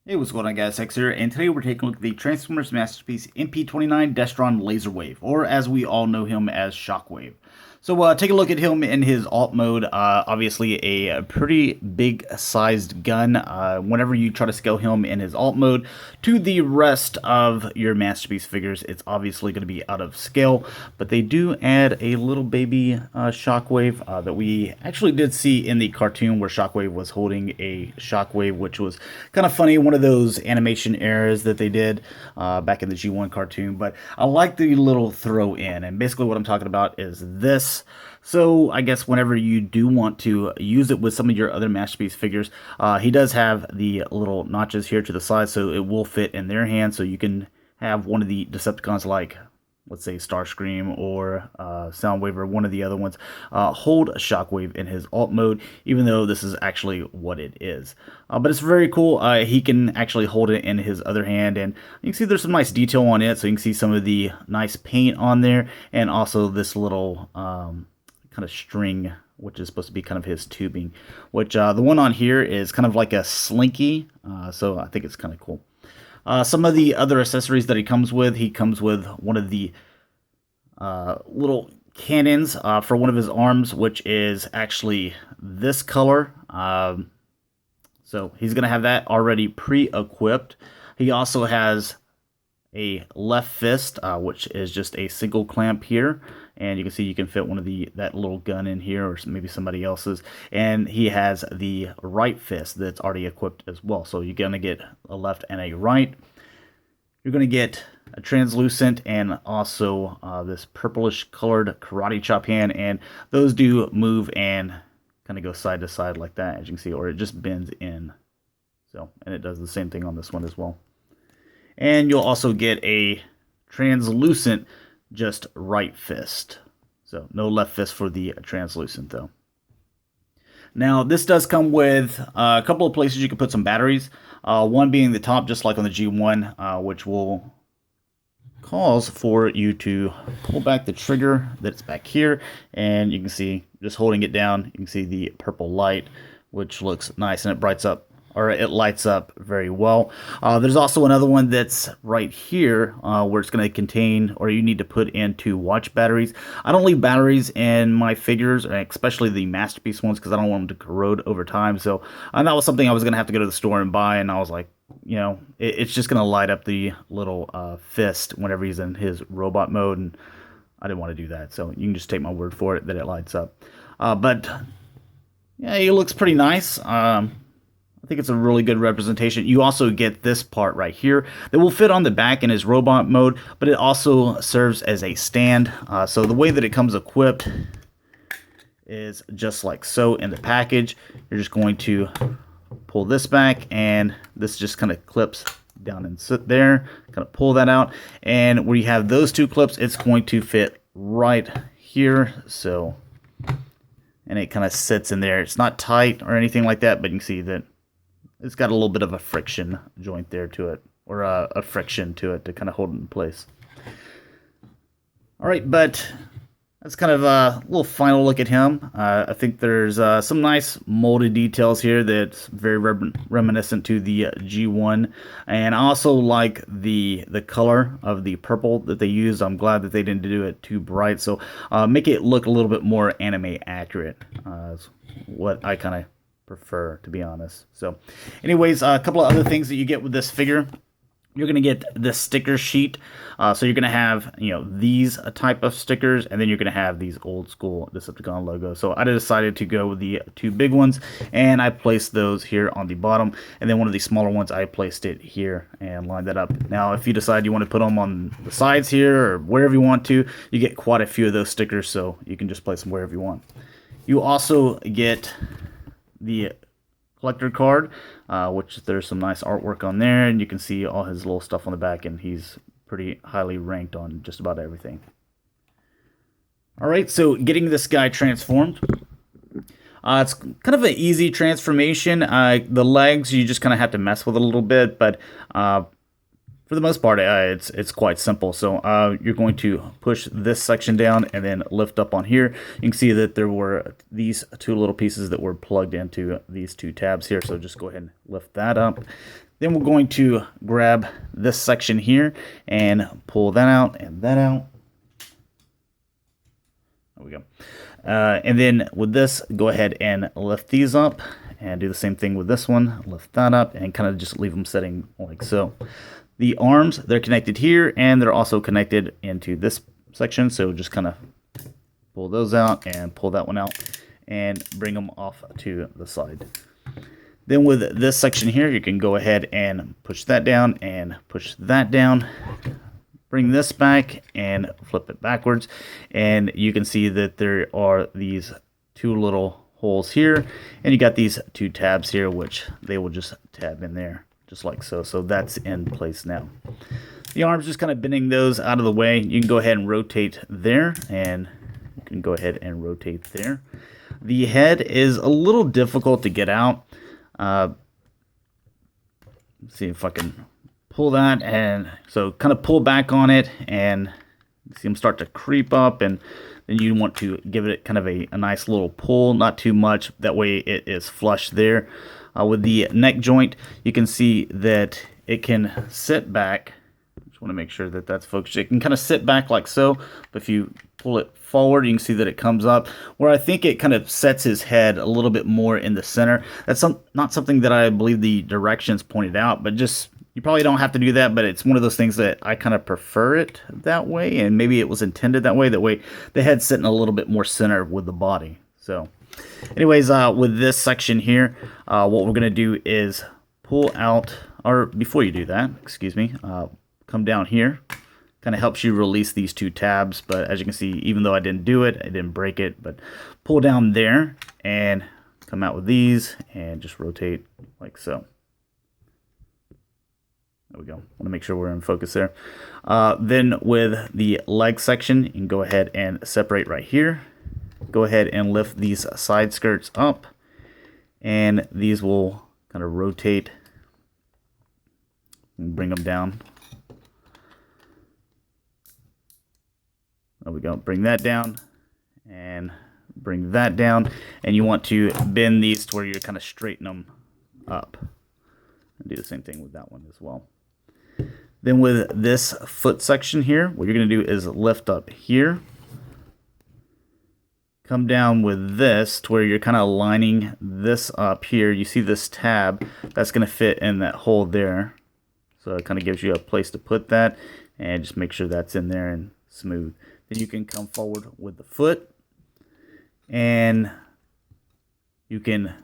Hey, what's going on, guys? X here, and today we're taking a look at the Transformers masterpiece MP-29 Destron Laserwave, or as we all know him as Shockwave. So take a look at him in his alt mode. Obviously a pretty big sized gun. Whenever you try to scale him in his alt mode to the rest of your masterpiece figures, it's obviously going to be out of scale. But they do add a little baby Shockwave that we actually did see in the cartoon where Shockwave was holding a Shockwave, which was kind of funny. One of those animation errors that they did back in the G1 cartoon. But I like the little throw in, and basically what I'm talking about is this. So I guess whenever you do want to use it with some of your other masterpiece figures, he does have the little notches here to the side, so it will fit in their hand. So you can have one of the Decepticons, like let's say Starscream or Soundwave or one of the other ones, hold a Shockwave in his alt mode, even though this is actually what it is. But it's very cool. He can actually hold it in his other hand, and you can see there's some nice detail on it. So you can see some of the nice paint on there, and also this little kind of string, which is supposed to be kind of his tubing, which the one on here is kind of like a slinky. So I think it's kind of cool. Some of the other accessories that he comes with one of the little cannons for one of his arms, which is actually this color. So he's going to have that already pre-equipped. He also has a left fist, which is just a single clamp here, and you can see you can fit one of that little gun in here, or maybe somebody else's. And he has the right fist that's already equipped as well. So you're gonna get a left and a right. You're gonna get a translucent and also this purplish colored karate chop hand, and those do move and kind of go side to side like that, as you can see, or it just bends in. So, and it does the same thing on this one as well. And you'll also get a translucent just right fist. So no left fist for the translucent though. Now this does come with a couple of places you can put some batteries. One being the top, just like on the G1, which will cause for you to pull back the trigger that's back here, and you can see just holding it down, you can see the purple light, which looks nice, and it brights up, or it lights up very well. There's also another one that's right here where it's going to contain, or you need to put in 2 watch batteries. I don't leave batteries in my figures, especially the masterpiece ones, because I don't want them to corrode over time. So that was something I was going to have to go to the store and buy, and I was like, you know, it's just going to light up the little fist whenever he's in his robot mode, and I didn't want to do that. So you can just take my word for it that it lights up. But yeah, it looks pretty nice. I think it's a really good representation. You also get this part right here that will fit on the back in his robot mode, but it also serves as a stand. So the way that it comes equipped is just like so in the package. You're just going to pull this back, and this just kind of clips down and sit there. Kind of pull that out, and where you have those 2 clips, it's going to fit right here. So, and it kind of sits in there. It's not tight or anything like that, but you can see that it's got a little bit of a friction joint there to it, or a friction to it to kind of hold it in place. All right, but that's kind of a little final look at him. I think there's some nice molded details here that's very reminiscent to the G1. And I also like the color of the purple that they used. I'm glad that they didn't do it too bright. So make it look a little bit more anime accurate. Is what I kind of prefer, to be honest. So anyways, a couple of other things that you get with this figure. You're going to get this sticker sheet. So you're going to have, you know, these type of stickers, and then you're going to have these old school Decepticon logos. So I decided to go with the 2 big ones, and I placed those here on the bottom, and then one of the smaller ones, I placed it here and lined that up. Now, if you decide you want to put them on the sides here or wherever you want to, you get quite a few of those stickers, so you can just place them wherever you want. You also get the collector card, which there's some nice artwork on there, and you can see all his little stuff on the back, and he's pretty highly ranked on just about everything. Alright, so getting this guy transformed. It's kind of an easy transformation. The legs, you just kind of have to mess with a little bit, but for the most part, it's quite simple. So you're going to push this section down and then lift up on here. You can see that there were these 2 little pieces that were plugged into these 2 tabs here. So just go ahead and lift that up. Then we're going to grab this section here and pull that out and that out. There we go. And then with this, go ahead and lift these up and do the same thing with this one. Lift that up and kind of just leave them sitting like so. The arms, they're connected here and they're also connected into this section. So just kind of pull those out and pull that one out and bring them off to the side. Then with this section here, you can go ahead and push that down and push that down. Bring this back and flip it backwards. And you can see that there are these two little holes here. And you got these two tabs here, which they will just tab in there, just like so. So that's in place now. The arms, just kind of bending those out of the way. You can go ahead and rotate there, and you can go ahead and rotate there. The head is a little difficult to get out. Let's see if I can pull that, and so kind of pull back on it and see them start to creep up, and then you want to give it kind of a nice little pull, not too much, that way it is flush there. With the neck joint, you can see that it can sit back. Just want to make sure that that's focused. It can kind of sit back like so, but if you pull it forward, you can see that it comes up, where I think it kind of sets his head a little bit more in the center. That's not something that I believe the directions pointed out, but just, you probably don't have to do that, but it's one of those things that I kind of prefer it that way, and maybe it was intended that way. That way the head's sitting a little bit more center with the body. So anyways, with this section here, what we're going to do is pull out, or before you do that, excuse me, come down here. Kind of helps you release these two tabs, but as you can see, even though I didn't do it, I didn't break it, but pull down there and come out with these and just rotate like so. There we go. Want to make sure we're in focus there. Then with the leg section, you can go ahead and separate right here. Go ahead and lift these side skirts up, and these will kind of rotate and bring them down. There we go. Bring that down and bring that down. And you want to bend these to where you're kind of straighten them up. And do the same thing with that one as well. Then with this foot section here, what you're going to do is lift up here. Come down with this to where you're kind of lining this up here. You see this tab, that's going to fit in that hole there. So it kind of gives you a place to put that. And just make sure that's in there and smooth. Then you can come forward with the foot, and you can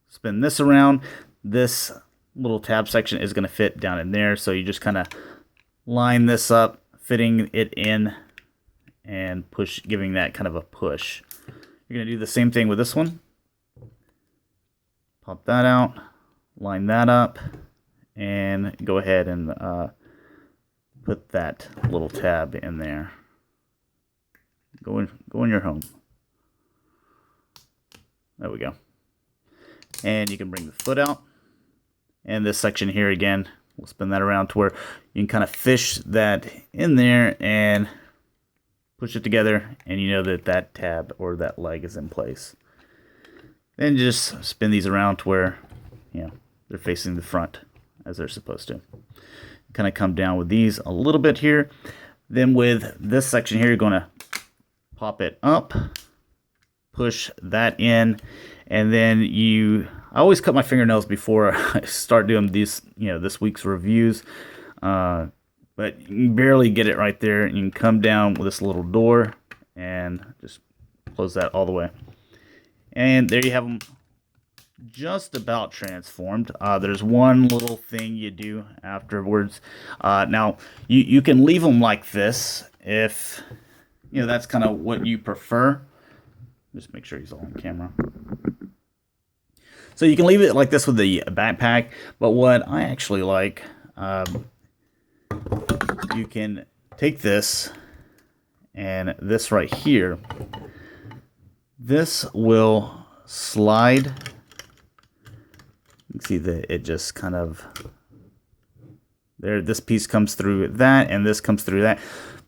spin this around. This little tab section is going to fit down in there, so you just kind of line this up, fitting it in, and push, giving that kind of a push. You're going to do the same thing with this one. Pop that out, line that up, and go ahead and put that little tab in there. Go in your home. There we go. And you can bring the foot out. And this section here again, we'll spin that around to where you can kind of fish that in there and push it together, and you know that that tab or that leg is in place. Then just spin these around to where, you know, they're facing the front as they're supposed to. Kind of come down with these a little bit here. Then with this section here, you're going to pop it up, push that in, and then I always cut my fingernails before I start doing these, this week's reviews, but you can barely get it right there. You can come down with this little door and just close that all the way, and there you have them, just about transformed. There's one little thing you do afterwards. Now you can leave them like this if that's kind of what you prefer. Just make sure he's all on camera. So you can leave it like this with the backpack, but what I actually like, you can take this and this right here. This will slide. You can see that it just kind of, there, this piece comes through that, and this comes through that.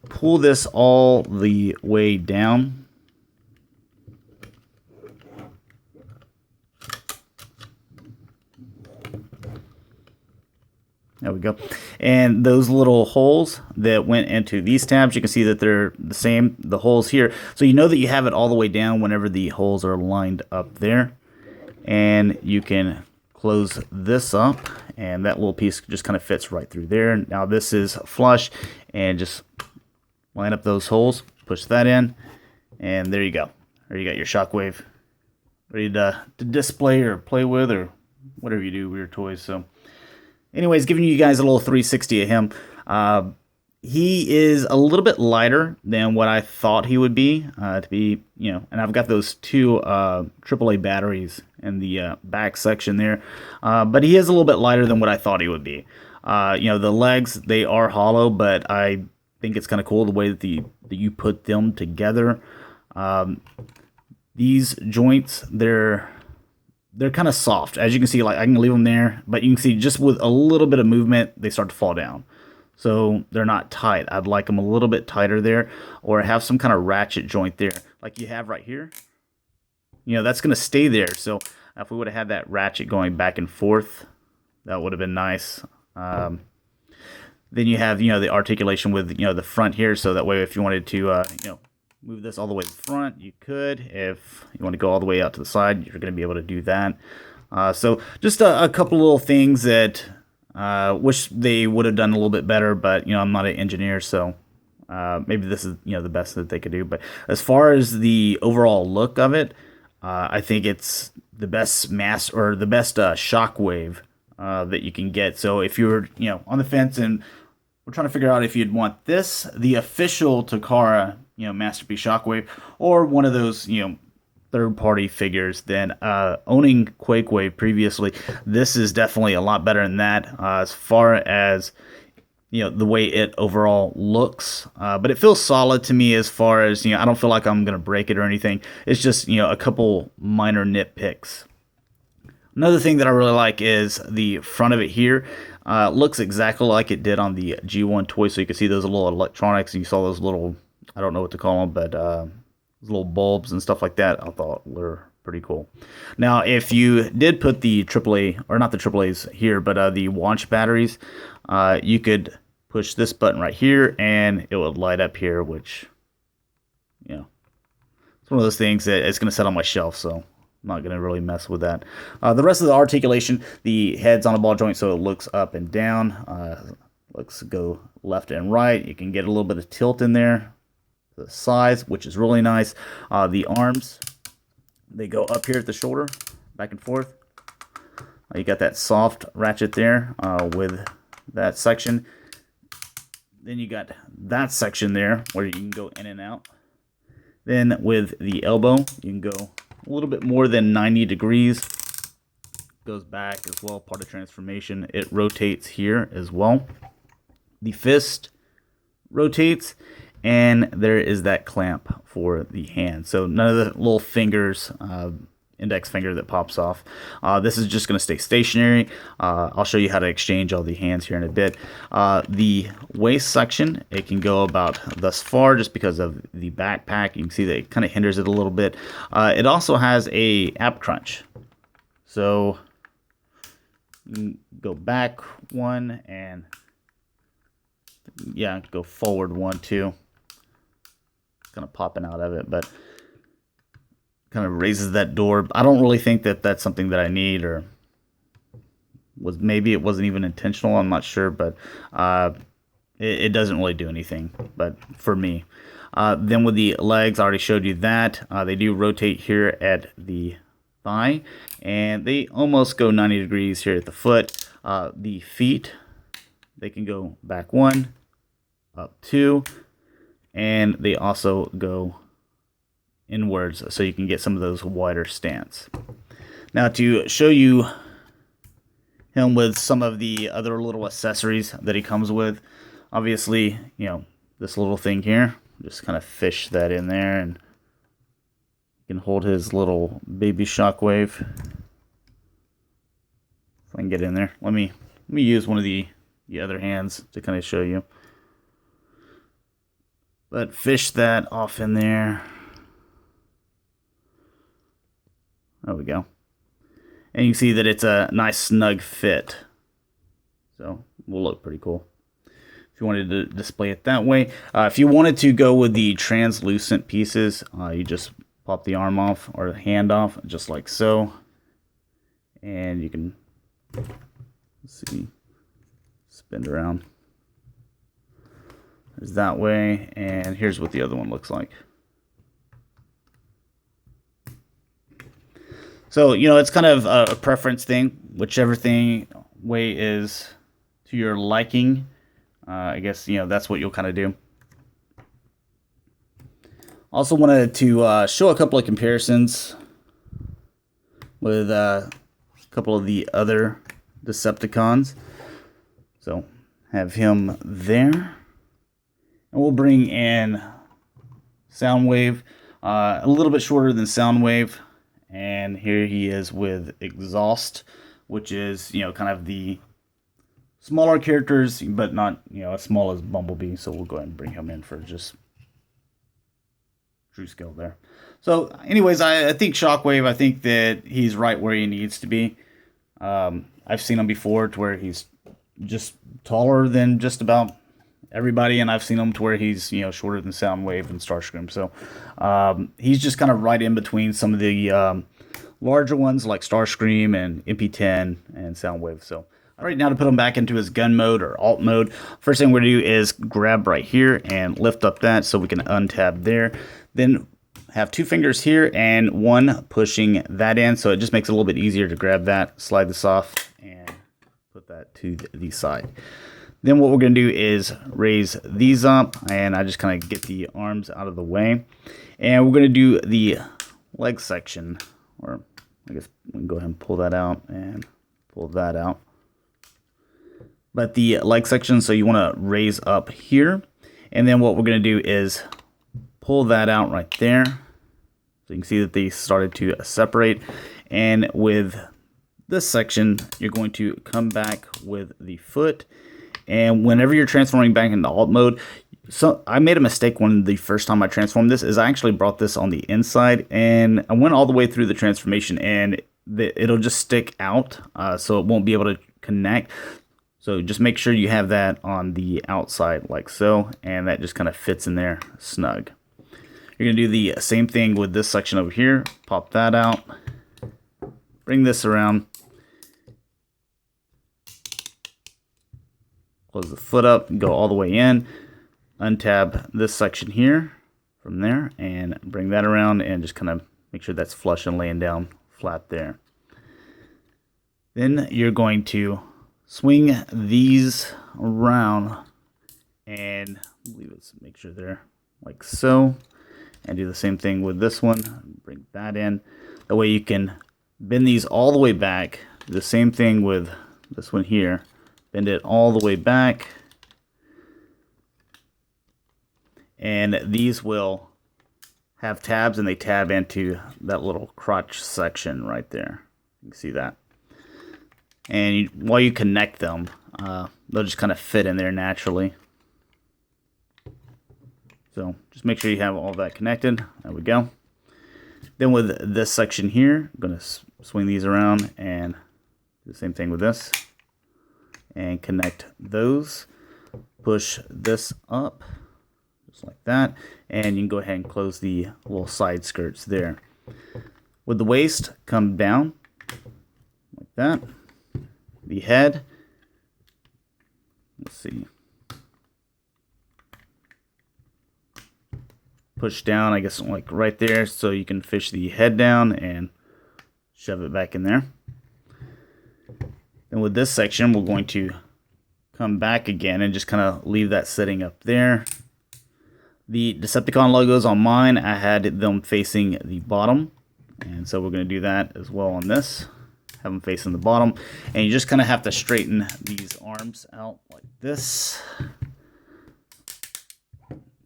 Pull this all the way down. There we go. And those little holes that went into these tabs, you can see that they're the same, the holes here. So you know that you have it all the way down whenever the holes are lined up there. And you can close this up, and that little piece just kind of fits right through there. Now this is flush, and just line up those holes, push that in, and there you go. There you got your Shockwave ready to display or play with or whatever you do with your toys. So anyways, giving you guys a little 360 of him. He is a little bit lighter than what I thought he would be. And I've got those two AAA batteries in the back section there. But he is a little bit lighter than what I thought he would be. The legs, they are hollow, but I think it's kind of cool the way that you put them together. These joints, they're kind of soft. As you can see, like I can leave them there, but you can see just with a little bit of movement, they start to fall down. So they're not tight. I'd like them a little bit tighter there, or have some kind of ratchet joint there, like you have right here. That's going to stay there. So if we would have had that ratchet going back and forth, that would have been nice. Then you have, the articulation with, the front here. So that way, if you wanted to, move this all the way to the front, you could. If you want to go all the way out to the side, you're going to be able to do that. So just a couple little things that wish they would have done a little bit better, but I'm not an engineer, so maybe this is the best that they could do. But as far as the overall look of it, I think it's the best Shockwave that you can get. So if you're on the fence and we're trying to figure out if you'd want this, the official Takara Masterpiece Shockwave, or one of those third-party figures, then owning Quakewave previously, this is definitely a lot better than that as far as the way it overall looks. But it feels solid to me as far as I don't feel like I'm gonna break it or anything. It's just a couple minor nitpicks. Another thing that I really like is the front of it here. Looks exactly like it did on the G1 toy, so you can see those little electronics, and you saw those little, I don't know what to call them, but little bulbs and stuff like that, I thought were pretty cool. Now, if you did put the AAA, or not the AAAs here, but the launch batteries, you could push this button right here, and it would light up here, which, it's one of those things that it's going to sit on my shelf, so I'm not going to really mess with that. The rest of the articulation, the head's on a ball joint, so it looks up and down. Looks go left and right. You can get a little bit of tilt in there. The size, which is really nice. The arms, they go up here at the shoulder, back and forth. You got that soft ratchet there with that section. Then you got that section there where you can go in and out. Then with the elbow, you can go a little bit more than 90 degrees. Goes back as well, part of transformation. It rotates here as well. The fist rotates. And there is that clamp for the hand. So none of the little fingers, index finger that pops off. This is just going to stay stationary. I'll show you how to exchange all the hands here in a bit. The waist section, it can go about thus far just because of the backpack. You can see that it kind of hinders it a little bit. It also has a ab crunch. So you can go back one and go forward one, two. Kind of popping out of it, but kind of raises that door. I don't really think that that's something that I need, or maybe it wasn't even intentional. I'm not sure, but it doesn't really do anything. But for me, then with the legs, I already showed you that they do rotate here at the thigh, and they almost go 90 degrees here at the foot. The feet, they can go back one, up two. And they also go inwards, so you can get some of those wider stance. Now, to show you him with some of the other little accessories that he comes with, obviously, this little thing here, just kind of fish that in there, and you can hold his little baby Shockwave. If I can get in there, let me use one of the other hands to kind of show you. But fish that off in there. There we go. And you can see that it's a nice snug fit. So will look pretty cool if you wanted to display it that way. If you wanted to go with the translucent pieces, you just pop the arm off or the hand off, just like so. And you can, let's see, spin around. There's that way, and here's what the other one looks like. So, you know, it's kind of a preference thing, whichever way is to your liking. I guess, you know, that's what you'll kind of do. Also wanted to show a couple of comparisons with a couple of the other Decepticons. So, have him there. And we'll bring in Soundwave, a little bit shorter than Soundwave. And here he is with Exhaust, which is, you know, kind of the smaller characters, but not, you know, as small as Bumblebee. So we'll go ahead and bring him in for just true scale there. So anyways, I think Shockwave, I think that he's right where he needs to be. I've seen him before to where he's just taller than just about everybody, and I've seen him to where he's, you know, shorter than Soundwave and Starscream. So he's just kind of right in between some of the larger ones like Starscream and MP-10 and Soundwave. So right now, to put him back into his gun mode or alt mode, first thing we're going to do is grab right here and lift up that so we can untab there. Then have two fingers here and one pushing that in, so it just makes it a little bit easier to grab that, slide this off, and put that to the side. Then what we're going to do is raise these up, and I just kind of get the arms out of the way. And we're going to do the leg section, or I guess we can go ahead and pull that out and pull that out. But the leg section, so you want to raise up here. And then what we're going to do is pull that out right there. So you can see that they started to separate. And with this section, you're going to come back with the foot. And whenever you're transforming back into alt mode, so I made a mistake when the first time I transformed this, is I actually brought this on the inside. And I went all the way through the transformation, and it'll just stick out. So it won't be able to connect. So just make sure you have that on the outside like so, and that just kind of fits in there snug. You're going to do the same thing with this section over here. Pop that out. Bring this around. Close the foot up and go all the way in. Untab this section here from there and bring that around and just kind of make sure that's flush and laying down flat there. Then you're going to swing these around and make sure they're like so, and do the same thing with this one. Bring that in. That way you can bend these all the way back. Do the same thing with this one here. Bend it all the way back. And these will have tabs, and they tab into that little crotch section right there. You can see that. And while you connect them, they'll just kind of fit in there naturally. So just make sure you have all that connected. There we go. Then with this section here, I'm going to swing these around and do the same thing with this. And connect those. Push this up, just like that. And you can go ahead and close the little side skirts there. With the waist, come down like that. The head, let's see, push down, I guess, like right there, so you can fish the head down and shove it back in there. Then with this section, we're going to come back again and just kind of leave that sitting up there. The Decepticon logos on mine, I had them facing the bottom, and so we're going to do that as well on this. Have them facing the bottom, and you just kind of have to straighten these arms out like this.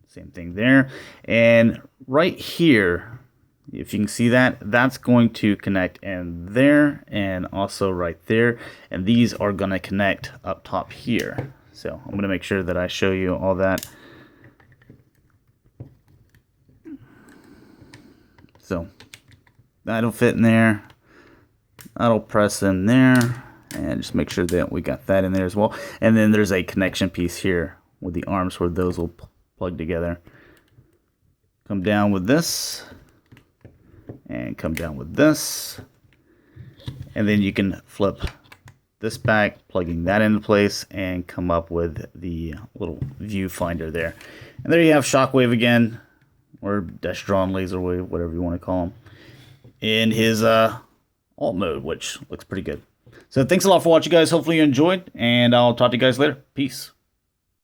Same thing there. And right here, if you can see that, that's going to connect in there and also right there. And these are going to connect up top here. So I'm going to make sure that I show you all that. So that'll fit in there. That'll press in there. And just make sure that we got that in there as well. And then there's a connection piece here with the arms where those will plug together. Come down with this, and come down with this. And then you can flip this back, plugging that into place, and come up with the little viewfinder there. And there you have Shockwave again, or Destron Laserwave, whatever you want to call him, in his alt mode, which looks pretty good. So thanks a lot for watching, guys. Hopefully you enjoyed, and I'll talk to you guys later. Peace.